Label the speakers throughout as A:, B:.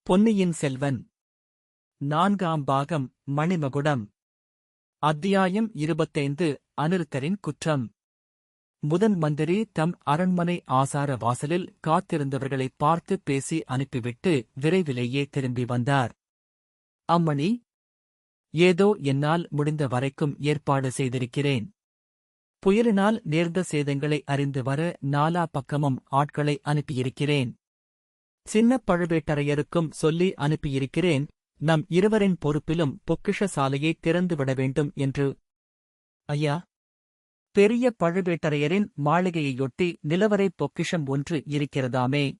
A: பொன்னியின் செல்வன் நான்காம் பாகம் மணிமகுடம். அத்தியாயம் 25. அநிருத்தரின் குற்றம். முதன் மந்திரி தம் அரண்மனை ஆசார வாசலில் காத்திருந்தவர்களைப் பார்த்து பேசி அனுப்பிவிட்டு விரைவிலேயே திரும்பி வந்தார். அம்மணி, ஏதோ என்னால் முடிந்த வரைக்கும் ஏற்பாடு செய்திருக்கிறேன். புயலினால் நேர்ந்த சேதங்களை அறிந்து வர நாலா பக்கமும் ஆட்களை அனுப்பியிருக்கிறேன். சின்னப் பழுவேட்டரையருக்கும் சொல்லி அனுப்பியிருக்கிறேன், நம் இருவரின் பொறுப்பிலும் பொக்கிஷ சாலையை திறந்துவிட வேண்டும் என்று. ஐயா, பெரிய பழுவேட்டரையரின் மாளிகையையொட்டி நிலவரை பொக்கிஷம் ஒன்று இருக்கிறதாமே,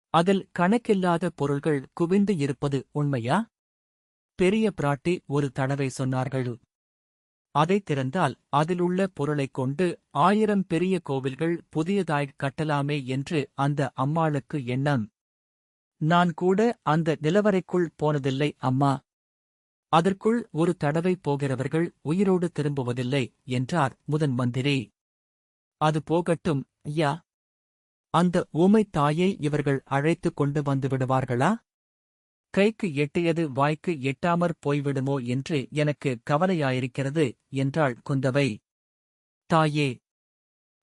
A: அதில் கணக்கில்லாத பொருள்கள் குவிந்து இருப்பது உண்மையா? பெரிய பிராட்டி ஒரு தடவை சொன்னார்கள். அதை திறந்தால் அதிலுள்ள பொருளைக் கொண்டு 1000 பெரிய கோவில்கள் புதியதாய்க் கட்டலாமே என்று அந்த அம்மாளுக்கு எண்ணம். நான் கூட அந்த நிலவரைக்குள் போனதில்லை அம்மா. அதற்குள் ஒரு தடவை போகிறவர்கள் உயிரோடு திரும்புவதில்லை என்றார் முதன் மந்திரி. அது போகட்டும் ஐயா, அந்த ஊமைத் தாயை இவர்கள் அழைத்துக் கொண்டு வந்து விடுவார்களா? கைக்கு எட்டியது வாய்க்கு எட்டாமற் போய்விடுமோ என்று எனக்கு கவலையாயிருக்கிறது என்றாள் குந்தவை. தாயே,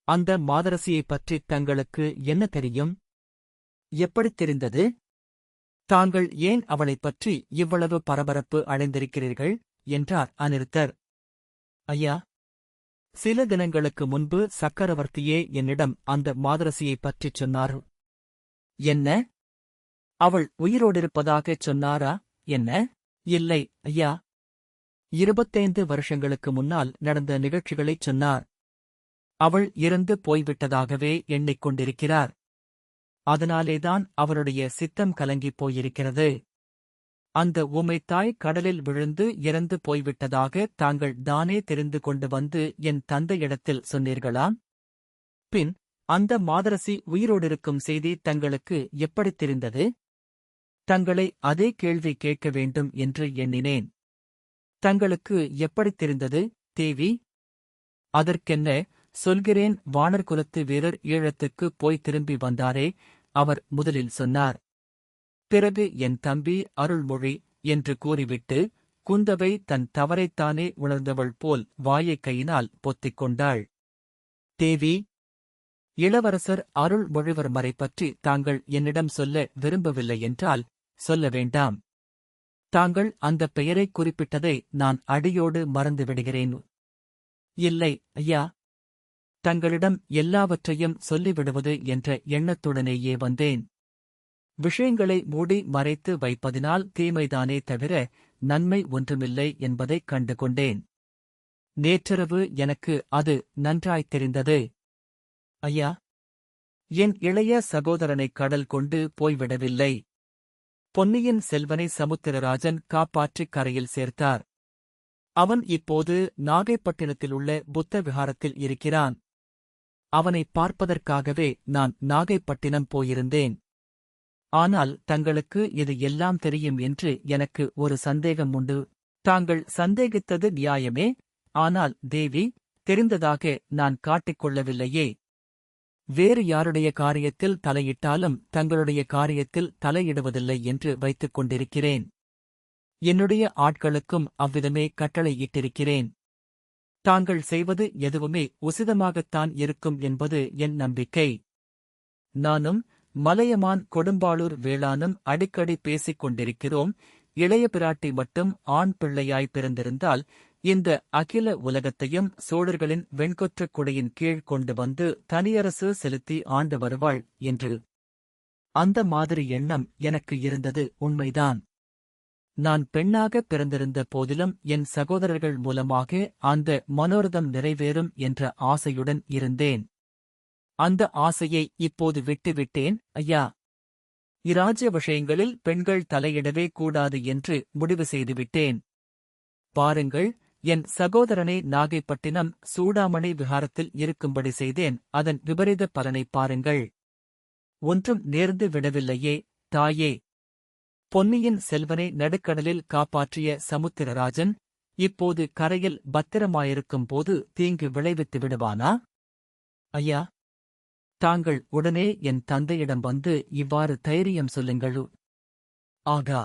A: அந்த மாதரசியைப் பற்றி தங்களுக்கு என்ன தெரியும்? எப்படித் தெரிந்தது? தாங்கள் ஏன் அவளைப் பற்றி இவ்வளவு பரபரப்பு அடைந்திருக்கிறீர்கள் என்றார் அநிருத்தர். ஐயா, சில தினங்களுக்கு முன்பு சக்கரவர்த்தியே என்னிடம் அந்த மாதரசியைப் பற்றிச் சொன்னார். என்ன? அவள் உயிரோடிருப்பதாகச் சொன்னாரா? என்ன? இல்லை ஐயா, 25 வருஷங்களுக்கு முன்னால் நடந்த நிகழ்ச்சிகளைச் சொன்னார். அவள் இறந்து போய்விட்டதாகவே எண்ணிக்கொண்டிருக்கிறார். அதனாலேதான் அவருடைய சித்தம் கலங்கிப் போயிருக்கிறது. அந்த ஊமைத்தாய் கடலில் விழுந்து இறந்து போய்விட்டதாக தாங்கள் தானே தெரிந்து கொண்டு வந்து என் தந்தையிடத்தில் சொன்னீர்களாம். பின் அந்த மாதரசி உயிரோடிருக்கும் செய்தி தங்களுக்கு எப்படித் தெரிந்தது? தங்களை அதே கேள்வி கேட்க வேண்டும் என்று எண்ணினேன். தங்களுக்கு எப்படித் தெரிந்தது தேவி? அதற்கென்ன, சொல்கிறேன், வாணர்குலத்து வீரர் ஈழத்துக்குப் போய் திரும்பி வந்தாரே, அவர் முதலில் சொன்னார். பிறகு என் தம்பி அருள்மொழி என்று கூறிவிட்டு குந்தவை தன் தவறைத்தானே உணர்ந்தவள் போல் வாயைக் கையினால் பொத்திக் கொண்டாள். தேவி, இளவரசர் அருள்மொழிவர்மரை பற்றி தாங்கள் என்னிடம் சொல்ல விரும்பவில்லை என்றால் சொல்ல வேண்டாம். தாங்கள் அந்த பெயரைக் குறிப்பிட்டதை நான் அடியோடு மறந்துவிடுகிறேன். இல்லை ஐயா, தங்களிடம் எல்லாவற்றையும் சொல்லிவிடுவது என்ற எண்ணத்துடனேயே வந்தேன். விஷயங்களை மூடி மறைத்து வைப்பதினால் தீமைதானே தவிர நன்மை ஒன்றுமில்லை என்பதைக் கண்டு கொண்டேன். நேற்றிரவு எனக்கு அது நன்றாய்த் தெரிந்தது. ஐயா, என் இளைய சகோதரனைக் கடல் கொண்டு போய்விடவில்லை. பொன்னியின் செல்வனை சமுத்திரராஜன் காப்பாற்றிக் கரையில் சேர்த்தார். அவன் இப்போது நாகைப்பட்டினத்திலுள்ள புத்த விஹாரத்தில் இருக்கிறான். அவனைப் பார்ப்பதற்காகவே நான் நாகைப்பட்டினம் போயிருந்தேன். ஆனால் தங்களுக்கு இது எல்லாம் தெரியும் என்று எனக்கு ஒரு சந்தேகம் உண்டு. தாங்கள் சந்தேகித்தது நியாயமே, ஆனால் தேவி, தெரிந்ததாக நான் காட்டிக்கொள்ளவில்லையே. வேறு யாருடைய காரியத்தில் தலையிட்டாலும் தங்களுடைய காரியத்தில் தலையிடுவதில்லை என்று வைத்துக் கொண்டிருக்கிறேன். என்னுடைய ஆட்களுக்கும் அவ்விதமே கட்டளையிட்டிருக்கிறேன். தாங்கள் செய்வது எதுவுமே உசிதமாகத்தான் இருக்கும் என்பது என் நம்பிக்கை. நானும் மலையமான் கொடும்பாளூர் வேளானும் அடிக்கடி பேசிக் கொண்டிருக்கிறோம். இளைய பிராட்டி மட்டும் ஆண் பிள்ளையாய் பிறந்திருந்தால் இந்த அகில உலகத்தையும் சோழர்களின் வெண்கொற்றக் குடையின் கீழ் கொண்டு வந்து தனியரசு செலுத்தி ஆண்டு வருவாள் என்று. அந்த மாதிரி எண்ணம் எனக்கு இருந்தது உண்மைதான். நான் பெண்ணாக பிறந்திருந்த போதிலும் என் சகோதரர்கள் மூலமாக அந்த மனோரதம் நிறைவேறும் என்ற ஆசையுடன் இருந்தேன். அந்த ஆசையை இப்போது விட்டுவிட்டேன் ஐயா. இராஜ்ய விஷயங்களில் பெண்கள் தலையிடவே கூடாது என்று முடிவு செய்துவிட்டேன். பாருங்கள், என் சகோதரனை நாகைப்பட்டினம் சூடாமணி விஹாரத்தில் இருக்கும்படி செய்தேன். அதன் விபரீத பலனைப் பாருங்கள். ஒன்றும் நேர்ந்து விடவில்லையே தாயே. பொன்னியின் செல்வனை நடுக்கடலில் காப்பாற்றிய சமுத்திரராஜன் இப்போது கரையில் பத்திரமாயிருக்கும் போது தீங்கு விளைவித்து விடுவானா? ஐயா, தாங்கள் உடனே என் தந்தையிடம் வந்து இவ்வாறு தைரியம் சொல்லுங்கள். ஆகா!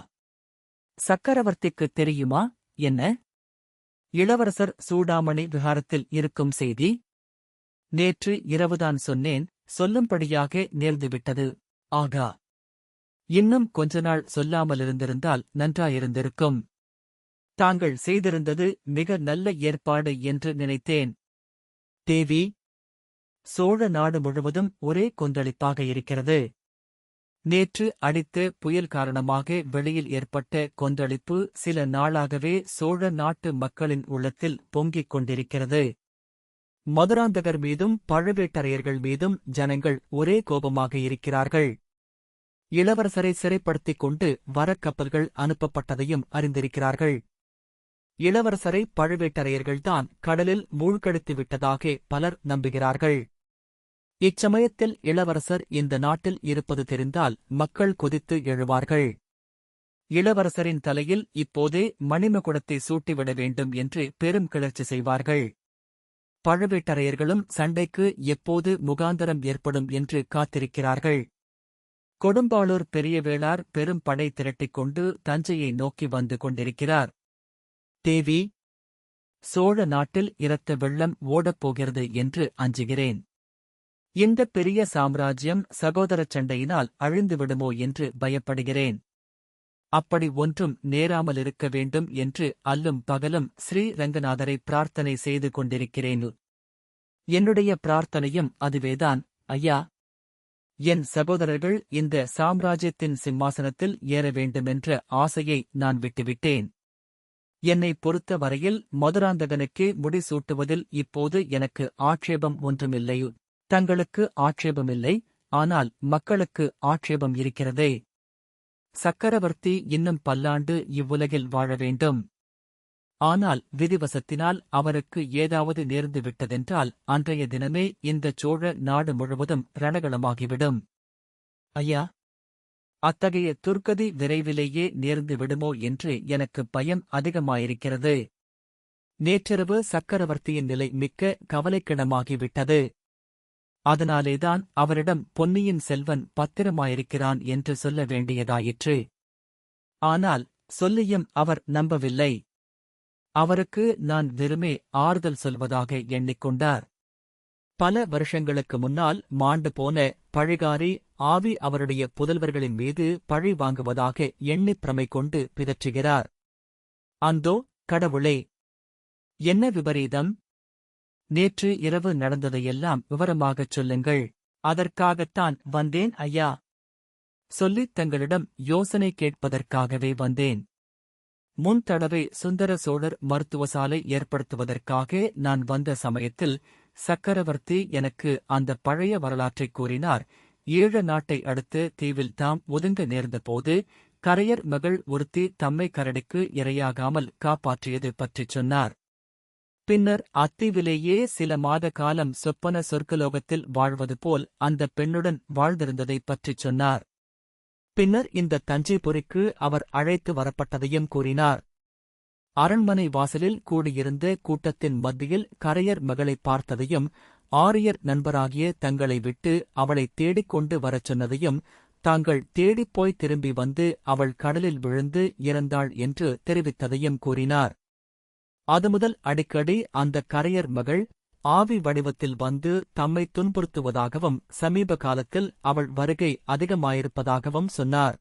A: சக்கரவர்த்திக்குத் தெரியுமா, என்ன? இளவரசர் சூடாமணி விஹாரத்தில் இருக்கும் செய்தி? நேற்று இரவுதான் சொன்னேன், சொல்லும்படியாக நேர்ந்துவிட்டது. ஆகா! இன்னும் கொஞ்ச நாள் சொல்லாமலிருந்திருந்தால் நன்றாயிருந்திருக்கும். தாங்கள் செய்திருந்தது மிக நல்ல ஏற்பாடு என்று நினைத்தேன். தேவி, சோழ நாடு முழுவதும் ஒரே கொந்தளிப்பாக இருக்கிறது. நேற்று அடித்த புயல் காரணமாக வெளியில் ஏற்பட்ட கொந்தளிப்பு சில நாளாகவே சோழ நாட்டு மக்களின் உள்ளத்தில் பொங்கிக் கொண்டிருக்கிறது. மதுராந்தகர் மீதும் பழுவேட்டரையர்கள் மீதும் ஜனங்கள் ஒரே கோபமாக இருக்கிறார்கள். இளவரசரை சிறைப்படுத்திக் கொண்டு வரக்கப்பல்கள் அனுப்பப்பட்டதையும் அறிந்திருக்கிறார்கள். இளவரசரை பழுவேட்டரையர்கள்தான் கடலில் மூழ்கடித்து விட்டதாக பலர் நம்புகிறார்கள். இச்சமயத்தில் இளவரசர் இந்த நாட்டில் இருப்பது தெரிந்தால் மக்கள் கொதித்து எழுவார்கள். இளவரசரின் தலையில் இப்போதே மணிமகுடத்தை சூட்டிவிட வேண்டும் என்று பெரும் கிளர்ச்சி செய்வார்கள். பழுவேட்டரையர்களும் சண்டைக்கு எப்போது முகாந்தரம் ஏற்படும் என்று காத்திருக்கிறார்கள். கொடும்பாளூர் பெரிய வேளார் பெரும் படை திரட்டிக் கொண்டு தஞ்சையை நோக்கி வந்து கொண்டிருக்கிறார். தேவி, சோழ நாட்டில் இரத்த வெள்ளம் ஓடப்போகிறது என்று அஞ்சுகிறேன். இந்த பெரிய சாம்ராஜ்யம் சகோதரச் சண்டையினால் அழிந்துவிடுமோ என்று பயப்படுகிறேன். அப்படி ஒன்றும் நேராமலிருக்க வேண்டும் என்று அல்லும் பகலும் ஸ்ரீரங்கநாதரை பிரார்த்தனை செய்து கொண்டிருக்கிறேன். என்னுடைய பிரார்த்தனையும் அதுவேதான், ஐயா. என் சகோதரர்கள் இந்த சாம்ராஜ்யத்தின் சிம்மாசனத்தில் ஏற வேண்டுமென்ற ஆசையை நான் விட்டுவிட்டேன். என்னை பொறுத்த வரையில் மதுராந்தகனுக்கே முடிசூட்டுவதில் இப்போது எனக்கு ஆட்சேபம் ஒன்றுமில்லை. தங்களுக்கு ஆட்சேபமில்லை, ஆனால் மக்களுக்கு ஆட்சேபம் இருக்கிறதே. சக்கரவர்த்தி இன்னும் பல்லாண்டு இவ்வுலகில் வாழ வேண்டும். ஆனால் விதிவசத்தினால் அவருக்கு ஏதாவது நேர்ந்து விட்டதென்றால் அன்றைய தினமே இந்தச் சோழ நாடு முழுவதும் ரணகளமாகிவிடும். ஐயா, அத்தகைய துர்க்கதி விரைவிலேயே நேர்ந்து விடுமோ என்று எனக்கு பயம் அதிகமாயிருக்கிறது. நேற்றிரவு சக்கரவர்த்தியின் நிலை மிக்க கவலைக்கிடமாகிவிட்டது. அதனாலேதான் அவரிடம் பொன்னியின் செல்வன் பத்திரமாயிருக்கிறான் என்று சொல்ல வேண்டியதாயிற்று. ஆனால் சொல்லியும் அவர் நம்பவில்லை. அவருக்கு நான் வெறுமே ஆறுதல் சொல்வதாக எண்ணிக்கொண்டார். பல வருஷங்களுக்கு முன்னால் மாண்டு போன பழிகாரி ஆவி அவருடைய புதல்வர்களின் மீது பழி வாங்குவதாக எண்ணிப் பிரமை கொண்டு பிதற்றுகிறார். அந்தோ கடவுளே! என்ன விபரீதம்! நேற்று இரவு நடந்ததையெல்லாம் விவரமாகச் சொல்லுங்கள். அதற்காகத்தான் வந்தேன் ஐயா. சொல்லித் தங்களிடம் யோசனை கேட்பதற்காகவே வந்தேன். முன் தடவை சுந்தர சோழர் மருத்துவசாலை ஏற்படுத்துவதற்காக நான் வந்த சமயத்தில் சக்கரவர்த்தி எனக்கு அந்த பழைய வரலாற்றைக் கூறினார். ஈழ நாட்டை அடுத்த தீவில் தாம் ஒதுங்க நேர்ந்தபோது கரையர் மகள் ஒருத்தி தம்மை கரடிக்கு இரையாகாமல் காப்பாற்றியது பற்றிச் சொன்னார். பின்னர் அத்தீவிலேயே சில மாத காலம் சொப்பன சொர்க்கலோகத்தில் வாழ்வது போல் அந்த பெண்ணுடன் வாழ்ந்திருந்ததைப் பற்றிச் சொன்னார். பின்னர் இந்த தஞ்சைபுரிக்கு அவர் அழைத்து வரப்பட்டதையும் கூறினார். அரண்மனை வாசலில் கூடியிருந்த கூட்டத்தின் மத்தியில் கரையர் மகளை பார்த்ததையும், ஆரியர் நண்பராகிய தங்களை விட்டு அவளை தேடிக்கொண்டு வரச் சொன்னதையும், தாங்கள் தேடிப்போய் திரும்பி வந்து அவள் கடலில் விழுந்து இறந்தாள் என்று தெரிவித்ததையும் கூறினார். அதுமுதல் அடிக்கடி அந்த கரையர் மகள் ஆவி வடிவத்தில் வந்து தம்மை துன்புறுத்துவதாகவும் சமீப காலத்தில் அவள் வருகை அதிகமாயிருப்பதாகவும் சொன்னார்.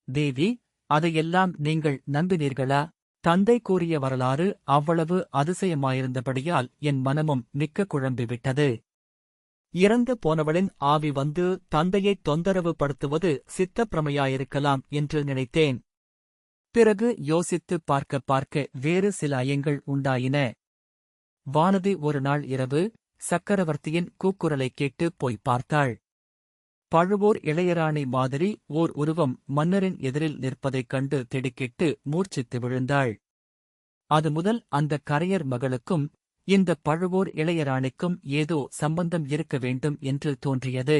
A: தேவி, அதையெல்லாம் நீங்கள் நம்பினீர்களா? தந்தை கூறிய வரலாறு அவ்வளவு அதிசயமாயிருந்தபடியால் என் மனமும் மிக்க குழம்பிவிட்டது. இறந்து போனவளின் ஆவி வந்து தந்தையைத் தொந்தரவு படுத்துவது சித்தப்பிரமையாயிருக்கலாம் என்று நினைத்தேன். பிறகு யோசித்துப் பார்க்க பார்க்க வேறு சில ஐயங்கள் உண்டாயின. வானதி ஒரு நாள் இரவு சக்கரவர்த்தியின் கூக்குரலைக் கேட்டு போய்ப் பார்த்தாள். பழுவூர் இளையராணி மாதிரி ஓர் உருவம் மன்னரின் எதிரில் நிற்பதைக் கண்டு திடுக்கிட்டு மூர்ச்சித்து விழுந்தாள். அது முதல் அந்த கரையர் மகளுக்கும் இந்த பழுவூர் இளையராணிக்கும் ஏதோ சம்பந்தம் இருக்க வேண்டும் என்று தோன்றியது.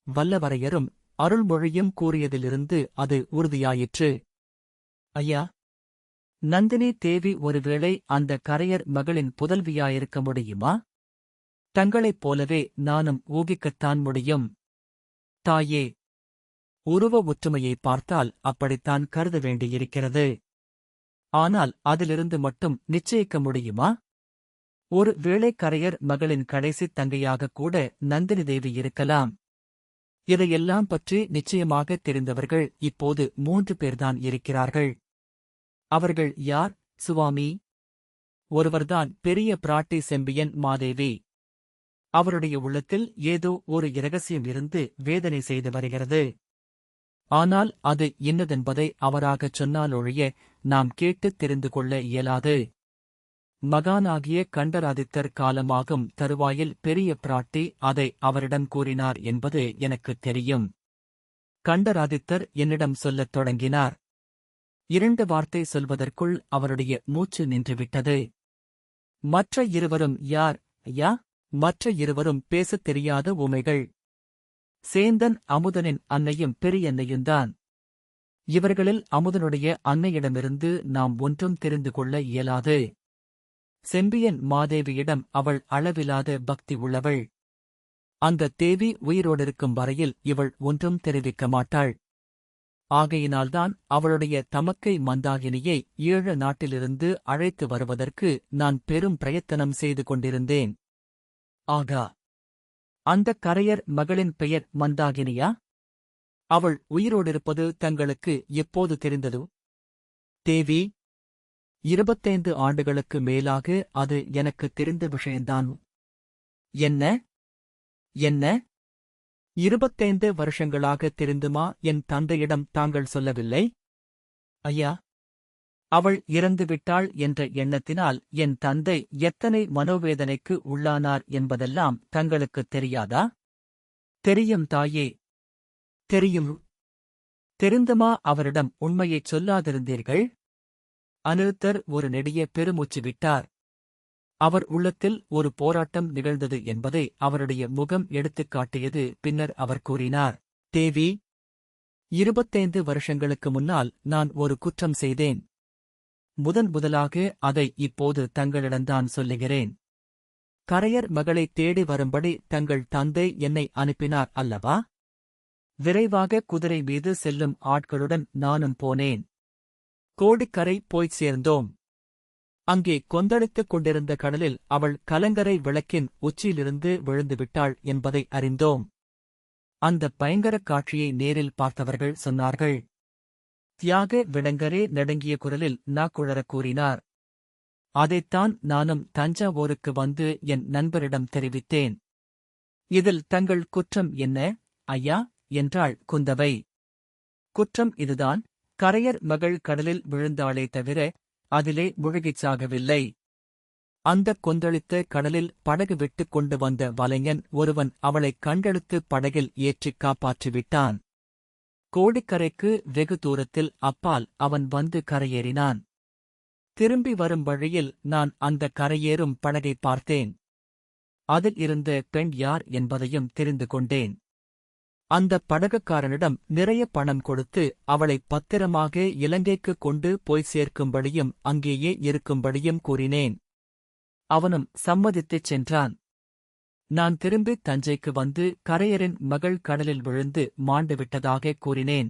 A: வல்லவரையரும் அருள்மொழியும் கூறியதிலிருந்து அது உறுதியாயிற்று. ஐயா, நந்தினி தேவி ஒருவேளை அந்த கரையர் மகளின் புதல்வியாயிருக்க முடியுமா? தங்களைப் போலவே நானும் ஊகிக்கத்தான் முடியும். தாயே, உருவ ஒற்றுமையை பார்த்தால் அப்படித்தான் கருத வேண்டியிருக்கிறது. ஆனால் அதிலிருந்து மட்டும் நிச்சயிக்க முடியுமா? ஒரு வேளை கரையர் மகளின் கடைசித் தங்கையாகக் கூட நந்தினி தேவி இருக்கலாம். இதையெல்லாம் பற்றி நிச்சயமாக தெரிந்தவர்கள் இப்போது 3 பேர்தான் இருக்கிறார்கள். அவர்கள் யார், சுவாமி? ஒருவர்தான் பெரிய பிராட்டி செம்பியன் மாதேவி. அவருடைய உள்ளத்தில் ஏதோ ஒரு இரகசியம் இருந்து வேதனை செய்து வருகிறது. ஆனால் அது இன்னதென்பதை அவராகச் சொன்னாலொழிய நாம் கேட்டுத் தெரிந்து கொள்ள இயலாது. மகானாகிய கண்டராதித்தர் காலமாகும் தருவாயில் பெரிய பிராட்டி அதை அவரிடம் கூறினார் என்பது எனக்குத் தெரியும். கண்டராதித்தர் என்னிடம் சொல்லத் தொடங்கினார். 2 வார்த்தை சொல்வதற்குள் அவருடைய மூச்சு நின்றுவிட்டது. மற்ற இருவரும் யார், ஐயா? மற்ற இருவரும் பேசத் தெரியாத ஊமைகள். சேந்தன் அமுதனின் அன்னையும் பெரியன்னையும்தான். இவர்களில் அமுதனுடைய அன்னையிடமிருந்து நாம் ஒன்றும் தெரிந்து கொள்ள இயலாது. செம்பியன் மாதேவியிடம் அவள் அளவிலாத பக்தி உள்ளவள். அந்த தேவி உயிரோடிருக்கும் வரையில் இவள் ஒன்றும் தெரிவிக்க மாட்டாள். ஆகையினால்தான் அவளுடைய தமக்கை மந்தாகினியை ஈழ நாட்டிலிருந்து அழைத்து வருவதற்கு நான் பெரும் பிரயத்தனம் செய்து கொண்டிருந்தேன். ஆகா! அந்தக் கரையர் மகளின் பெயர் மந்தாகினியா? அவள் உயிரோடிருப்பது தங்களுக்கு எப்போது தெரிந்தது? தேவி, 25 ஆண்டுகளுக்கு மேலாக அது எனக்குத் தெரிந்த விஷயந்தான். என்ன? என்ன? 25 வருஷங்களாக தெரிந்துமா என் தந்தையிடம் தாங்கள் சொல்லவில்லை? ஐயா, அவள் இறந்துவிட்டாள் என்ற எண்ணத்தினால் என் தந்தை எத்தனை மனோவேதனைக்கு உள்ளானார் என்பதெல்லாம் தங்களுக்குத் தெரியாதா? தெரியும் தாயே, தெரியும். தெரிந்துமா அவரிடம் உண்மையைச் சொல்லாதிருந்தீர்கள்? அநிருத்தர் ஒரு நெடிய பெருமூச்சு விட்டார். அவர் உள்ளத்தில் ஒரு போராட்டம் நிகழ்ந்தது என்பதை அவருடைய முகம் எடுத்துக் காட்டியது. பின்னர் அவர் கூறினார், தேவி, 25 வருஷங்களுக்கு முன்னால் நான் ஒரு குற்றம் செய்தேன். முதலாக அதை இப்போது தங்களிடம்தான் சொல்லுகிறேன். கரையர் மகளை தேடி வரும்படி தங்கள் தந்தை என்னை அனுப்பினார் அல்லவா? விரைவாக குதிரை மீது செல்லும் ஆட்களுடன் நானும் போனேன். கோடிக்கரை போய்ச் சேர்ந்தோம். அங்கே கொந்தளித்துக் கொண்டிருந்த கடலில் அவள் கலங்கரை விளக்கின் உச்சியிலிருந்து விழுந்துவிட்டாள் என்பதை அறிந்தோம். அந்தப் பயங்கரக் காட்சியை நேரில் பார்த்தவர்கள் சொன்னார்கள். தியாக விடங்கரே நடுங்கிய குரலில் நாக்குழறக் கூறினார். அதைத்தான் நானும் தஞ்சாவூருக்கு வந்து என் நண்பரிடம் தெரிவித்தேன். இதில் தங்கள் குற்றம் என்ன, ஐயா? என்றாள் குந்தவை. குற்றம் இதுதான், கரையர் மகள் கடலில் விழுந்தாளே தவிர அதிலே முழுகிச் சாகவில்லை. அந்தக் கொந்தளித்த கடலில் படகு விட்டுக் கொண்டு வந்த வலைஞன் ஒருவன் அவளைக் கண்டெடுத்து படகில் ஏற்றிக் காப்பாற்றிவிட்டான். கோடிக்கரைக்கு வெகு தூரத்தில் அப்பால் அவன் வந்து கரையேறினான். திரும்பி வரும் வழியில் நான் அந்த கரையேறும் படகைப் பார்த்தேன். அதில் இருந்த பெண் யார் என்பதையும் தெரிந்து கொண்டேன். அந்தப் படகுக்காரனிடம் நிறைய பணம் கொடுத்து அவளை பத்திரமாக இலங்கைக்குக் கொண்டு போய் சேர்க்கும்படியும் அங்கேயே இருக்கும்படியும் கூறினேன். அவனும் சம்மதித்துச் சென்றான். நான் திரும்பி தஞ்சைக்கு வந்து கரையரின் மகள் கடலில் விழுந்து மாண்டுவிட்டதாகக் கூறினேன்.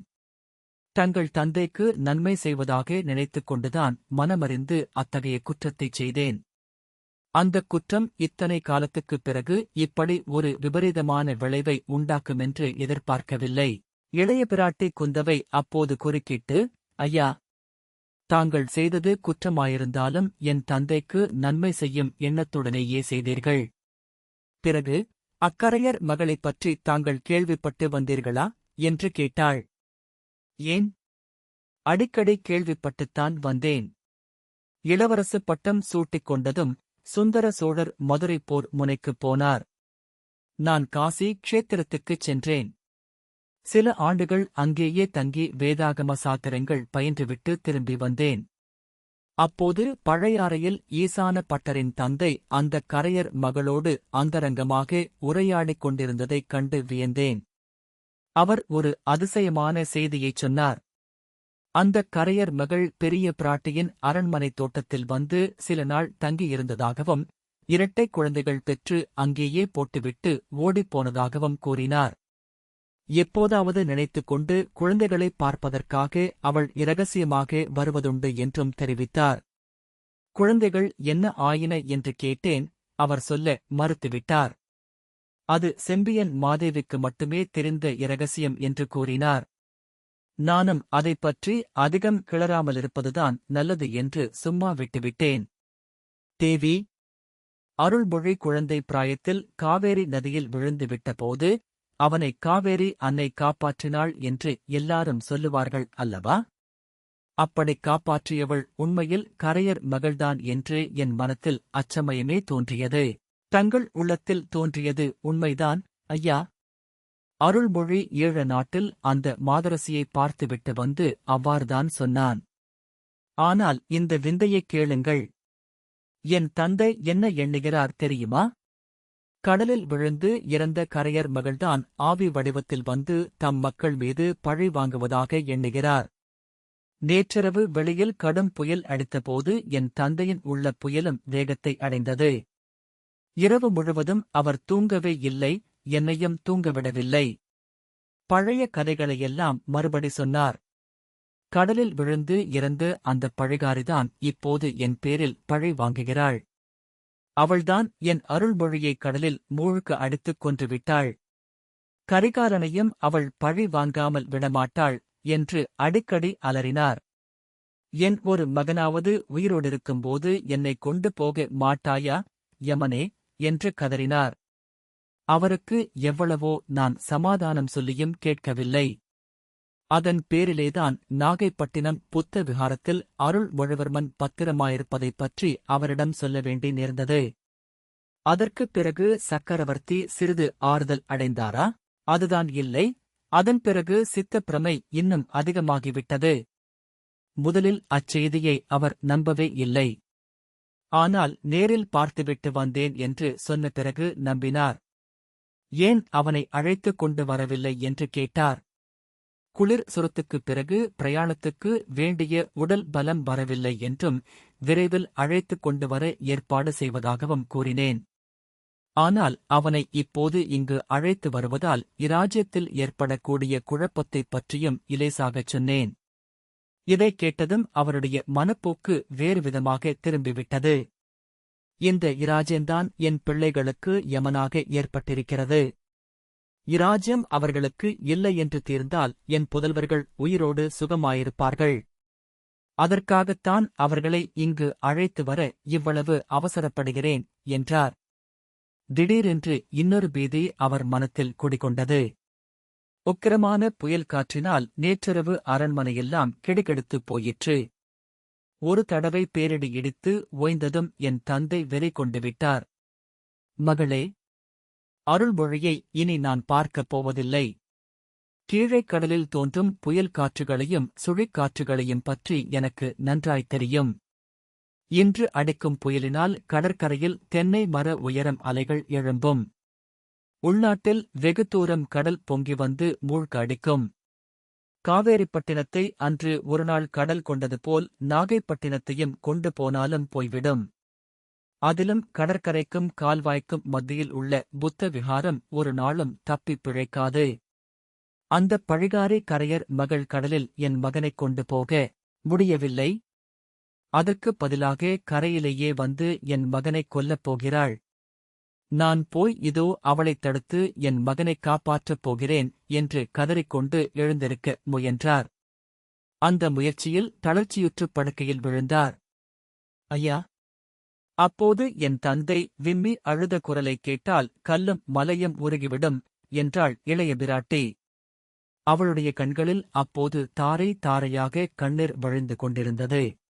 A: தங்கள் தந்தைக்கு நன்மை செய்வதாக நினைத்துக் கொண்டுதான் மனமறிந்து அத்தகைய குற்றத்தைச் செய்தேன். அந்தக் குற்றம் இத்தனை காலத்துக்குப் பிறகு இப்படி ஒரு விபரீதமான விளைவை உண்டாக்குமென்று எதிர்பார்க்கவில்லை. இளைய பிராட்டி குந்தவை அப்போது குறுக்கிட்டு, ஐயா, தாங்கள் செய்தது குற்றமாயிருந்தாலும் என் தந்தைக்கு நன்மை செய்யும் எண்ணத்துடனேயே செய்தீர்கள். பிறகு அக்கரையர் மகளைப் பற்றி தாங்கள் கேள்விப்பட்டு வந்தீர்களா என்று கேட்டாள். ஏன்? அடிக்கடி கேள்விப்பட்டுத்தான் வந்தேன். இளவரசு பட்டம் சூட்டிக் கொண்டதும் சுந்தர சோழர் மதுரை போர் முனைக்குப் போனார். நான் காசி க்ஷேத்திரத்துக்குச் சென்றேன். சில ஆண்டுகள் அங்கேயே தங்கி வேதாகம சாத்திரங்கள் பயின்றுவிட்டு திரும்பி வந்தேன். அப்போது பழையாறையில் ஈசான பட்டரின் தந்தை அந்தக் கரையர் மகளோடு அந்தரங்கமாக உரையாடிக் கொண்டிருந்ததைக் கண்டு வியந்தேன். அவர் ஒரு அதிசயமான செய்தியைச் சொன்னார். அந்தக் கரையர் மகள் பெரிய பிராட்டியின் அரண்மனைத் தோட்டத்தில் வந்து சில நாள் தங்கியிருந்ததாகவும் 2 குழந்தைகள் பெற்று அங்கேயே போட்டுவிட்டு ஓடிப்போனதாகவும் கூறினார். எப்போதாவது நினைத்துக்கொண்டு குழந்தைகளை பார்ப்பதற்காக அவள் இரகசியமாக வருவதுண்டு என்றும் தெரிவித்தார். குழந்தைகள் என்ன ஆயின என்று கேட்டேன். அவர் சொல்ல மறுத்துவிட்டார். அது செம்பியன் மாதேவிக்கு மட்டுமே தெரிந்த இரகசியம் என்று கூறினார். நானும் அதைப் பற்றி அதிகம் கிளறாமலிருப்பதுதான் நல்லது என்று சும்மா விட்டுவிட்டேன். தேவி, அருள்மொழி குழந்தை பிராயத்தில் காவேரி நதியில் விழுந்து விட்டபோது அவனை காவேரி அன்னை காப்பாற்றினாள் என்று எல்லாரும் சொல்லுவார்கள் அல்லவா? அப்படிக் காப்பாற்றியவள் உண்மையில் கரையர் மகள்தான் என்று என் மனத்தில் அச்சமயமே தோன்றியது. தங்கள் உள்ளத்தில் தோன்றியது உண்மைதான் ஐயா. அருள்மொழி ஈழ நாட்டில் அந்த மாதரசியை பார்த்துவிட்டு வந்து அவ்வாறுதான் சொன்னான். ஆனால் இந்த விந்தையைக் கேளுங்கள். என் தந்தை என்ன எண்ணுகிறார் தெரியுமா? கடலில் விழுந்து இறந்த கரையர் மகள்தான் ஆவி வடிவத்தில் வந்து தம் மக்கள் மீது பழி வாங்குவதாக எண்ணுகிறார். நேற்றிரவு வெளியில் கடும் புயல் அடித்தபோது என் தந்தையின் உள்ள புயலும் வேகத்தை அடைந்தது. இரவு முழுவதும் அவர் தூங்கவே இல்லை, என்னையும் தூங்கவிடவில்லை. பழைய கதைகளையெல்லாம் மறுபடி சொன்னார். கடலில் விழுந்து இறந்து அந்த பழிகாரிதான் இப்போது என் பேரில் பழி வாங்குகிறாள். அவள்தான் என் அருள்மொழியை கடலில் மூழ்க அடித்துக் கொன்றுவிட்டாள். கரிகாலனையும் அவள் பழி வாங்காமல் விடமாட்டாள் என்று அடிக்கடி அலறினார். என் ஒரு மகனாவது உயிரோடிருக்கும்போது என்னை கொண்டு போக மாட்டாயா யமனே என்று கதறினார். அவருக்கு எவ்வளவோ நான் சமாதானம் சொல்லியும் கேட்கவில்லை. அதன் பேரிலேதான் நாகைப்பட்டினம் புத்த விஹாரத்தில் அருள்மொழிவர்மன் பத்திரமாயிருப்பதைப் பற்றி அவரிடம் சொல்ல வேண்டி நேர்ந்தது. அதற்குப் பிறகு சக்கரவர்த்தி சிறிது ஆறுதல் அடைந்தாரா? அதுதான் இல்லை. அதன் பிறகு சித்தப்பிரமை இன்னும் அதிகமாகிவிட்டது. முதலில் அச்செய்தியை அவர் நம்பவே இல்லை. ஆனால் நேரில் பார்த்துவிட்டு வந்தேன் என்று சொன்ன பிறகு நம்பினார். ஏன் அவனை அழைத்துக் கொண்டு வரவில்லை என்று கேட்டார். குளிர் சுரத்துக்குப் பிறகு பிரயாணத்துக்கு வேண்டிய உடல் பலம் வரவில்லை என்றும் விரைவில் அழைத்துக் கொண்டு வர ஏற்பாடு செய்வதாகவும் கூறினேன். ஆனால் அவனை இப்போது இங்கு அழைத்து வருவதால் இராஜ்யத்தில் ஏற்படக்கூடிய குழப்பத்தைப் பற்றியும் இலேசாகச் சொன்னேன். இதைக் கேட்டதும் அவருடைய மனப்போக்கு வேறுவிதமாக திரும்பிவிட்டது. இந்த இராஜ்யந்தான் என் பிள்ளைகளுக்கு யமனாக ஏற்பட்டிருக்கிறது. இராஜ்யம் அவர்களுக்கு இல்லை என்று தீர்ந்தால் என் புதல்வர்கள் உயிரோடு சுகமாயிருப்பார்கள். அதற்காகத்தான் அவர்களை இங்கு அழைத்து வர இவ்வளவு அவசரப்படுகிறேன் என்றார். திடீரென்று இன்னொரு பீதி அவர் மனத்தில் குடிகொண்டது. உக்கிரமான புயல் காற்றினால் நேற்றிரவு அரண்மனையெல்லாம் கிடுகிடுத்துப் போயிற்று. ஒரு தடவை பேரிடி இடித்து ஓய்ந்ததும் என் தந்தை வெறி கொண்டு விட்டார். மகளே, அருள்மொழியை இனி நான் பார்க்கப் போவதில்லை. கீழே கடலில் தோன்றும் புயல் காற்றுகளையும் சுழிக்காற்றுகளையும் பற்றி எனக்கு நன்றாய்த் தெரியும். இன்று அடிக்கும் புயலினால் கடற்கரையில் தென்னை மர உயரம் அலைகள் எழும்பும். உள்நாட்டில் வெகு தூரம் கடல் பொங்கி வந்து மூழ்க அடிக்கும். காவேரிப்பட்டினத்தை அன்று ஒருநாள் கடல் கொண்டது போல் நாகைப்பட்டினத்தையும் கொண்டு போனாலும் போய்விடும். அதிலும் கடற்கரைக்கும் கால்வாய்க்கும் மத்தியில் உள்ள புத்த விஹாரம் ஒரு நாளும் தப்பிப் பிழைக்காது. அந்தப் பழிகாரி கரையர் மகள் கடலில் என் மகனைக் கொண்டு போக முடியவில்லை. அதற்குப் பதிலாக கரையிலேயே வந்து என் மகனைக் கொல்லப் போகிறாள். நான் போய் இதோ அவளைத் தடுத்து என் மகனைக் காப்பாற்றப் போகிறேன் என்று கதறிக்கொண்டு எழுந்திருக்க முயன்றார். அந்த முயற்சியில் தளர்ச்சியுற்றுப் படுக்கையில் விழுந்தார். ஐயா! அப்போது என் தந்தை விம்மி அழுத குரலைக் கேட்டால் கல்லும் மலையும் உருகிவிடும் என்றாள் இளைய பிராட்டி. அவளுடைய கண்களில் அப்போது தாரை தாரையாக கண்ணீர் வழிந்து கொண்டிருந்தது.